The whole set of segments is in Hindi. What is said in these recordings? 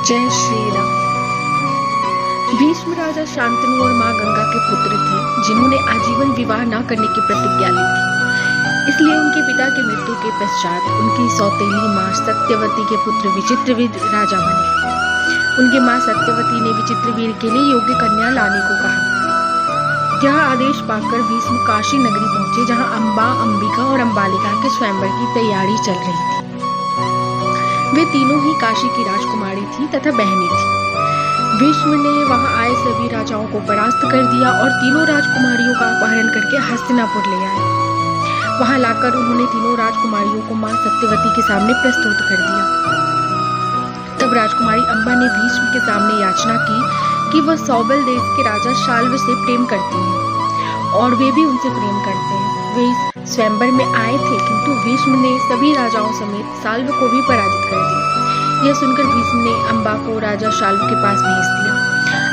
जय श्री राम। भीष्म राजा शांतनु और मां गंगा के पुत्र थे, जिन्होंने आजीवन विवाह न करने की प्रतिज्ञा ली थी। इसलिए उनके पिता की मृत्यु के पश्चात उनकी सौतेली मां सत्यवती के पुत्र विचित्रवीर राजा बने। उनकी मां सत्यवती ने विचित्रवीर के लिए योग्य कन्या लाने को कहा। यह आदेश पाकर भीष्म काशी नगरी पहुंचे, जहां अम्बा, अंबिका और अंबालिका के स्वयंवर की तैयारी चल रही थी। वे तीनों ही काशी की राजकुमारी थी तथा बहनें थी। भीष्म ने वहां आए सभी राजाओं को परास्त कर दिया और तीनों राजकुमारियों का अपहरण करके हस्तिनापुर ले आए। वहां लाकर उन्होंने तीनों राजकुमारियों को मां सत्यवती के सामने प्रस्तुत कर दिया। तब राजकुमारी अम्बा ने भीष्म के सामने याचना की कि वह सौबल देश के राजा शाल्व से प्रेम करती हैं और वे भी उनसे प्रेम करते हैं। वे इस स्वयंवर में आए थे, किंतु भीष्म ने सभी राजाओं समेत शाल्व को भी पराजित कर दिया। यह सुनकर भीष्म ने अम्बा को राजा शाल्व के पास भेज दिया।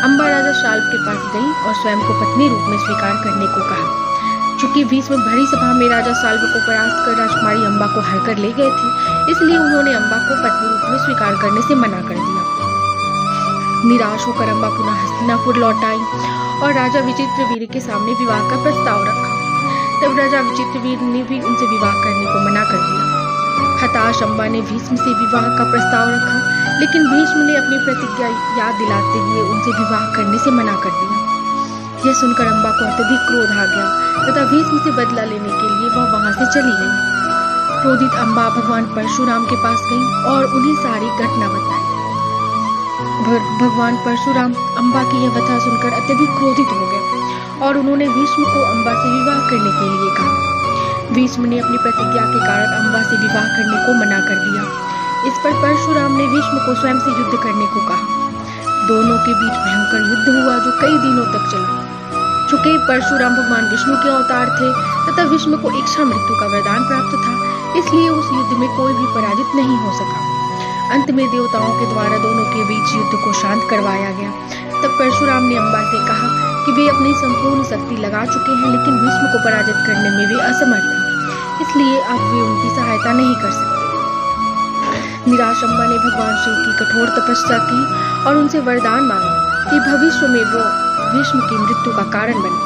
अम्बा राजा शाल्व के पास गई और स्वयं को पत्नी रूप में स्वीकार करने को कहा। चूंकि भीष्म भरी सभा में राजा शाल्व को परास्त कर राजकुमारी अम्बा को हर कर ले गए थे, इसलिए उन्होंने अम्बा को पत्नी रूप में स्वीकार करने से मना कर दिया। निराश होकर अम्बा पुनः हस्तिनापुर लौट आई और राजा विचित्रवीर के सामने विवाह का प्रस्ताव रखा। तब राजा विचित्रवीर ने भी उनसे विवाह करने को मना कर दिया। हताश अम्बा ने भीष्म से विवाह का प्रस्ताव रखा, लेकिन भीष्म ने अपनी प्रतिज्ञा याद दिलाते हुए उनसे विवाह करने से मना कर दिया। यह सुनकर अम्बा को अत्यधिक क्रोध आ गया तथा भीष्म से बदला लेने के लिए वह वहां से चली गई। क्रोधित अम्बा भगवान परशुराम के पास गई और उन्हें सारी घटना बताई। भगवान परशुराम अम्बा की यह कथा सुनकर अत्यधिक क्रोधित हो गए और उन्होंने भीष्म को अम्बा से विवाह करने के लिए कहा। भीष्म ने अपनी प्रतिज्ञा के कारण अम्बा से विवाह करने को मना कर दिया। इस पर परशुराम ने भीष्म को स्वयं से युद्ध करने को कहा। दोनों के बीच भयंकर युद्ध हुआ जो कई दिनों तक चला। चूंकि परशुराम भगवान विष्णु के अवतार थे तथा विष्णु को इच्छा मृत्यु का वरदान प्राप्त था, इसलिए उस युद्ध में कोई भी पराजित नहीं हो सका। अंत में देवताओं के द्वारा दोनों के बीच युद्ध को शांत करवाया गया। तब परशुराम ने अम्बा से कहा कि वे अपनी संपूर्ण शक्ति लगा चुके हैं, लेकिन भीष्म को पराजित करने में वे असमर्थ हैं, इसलिए अब वे उनकी सहायता नहीं कर सकते। निराश अम्बा ने भगवान शिव की कठोर तपस्या की और उनसे वरदान मांगा कि भविष्य में वो भीष्म की मृत्यु का कारण बने।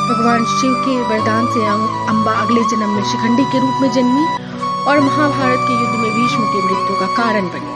भगवान शिव के वरदान से अम्बा अगले जन्म में शिखंडी के रूप में जन्मी और महाभारत के युद्ध में भीष्म की मृत्यु का कारण बनी।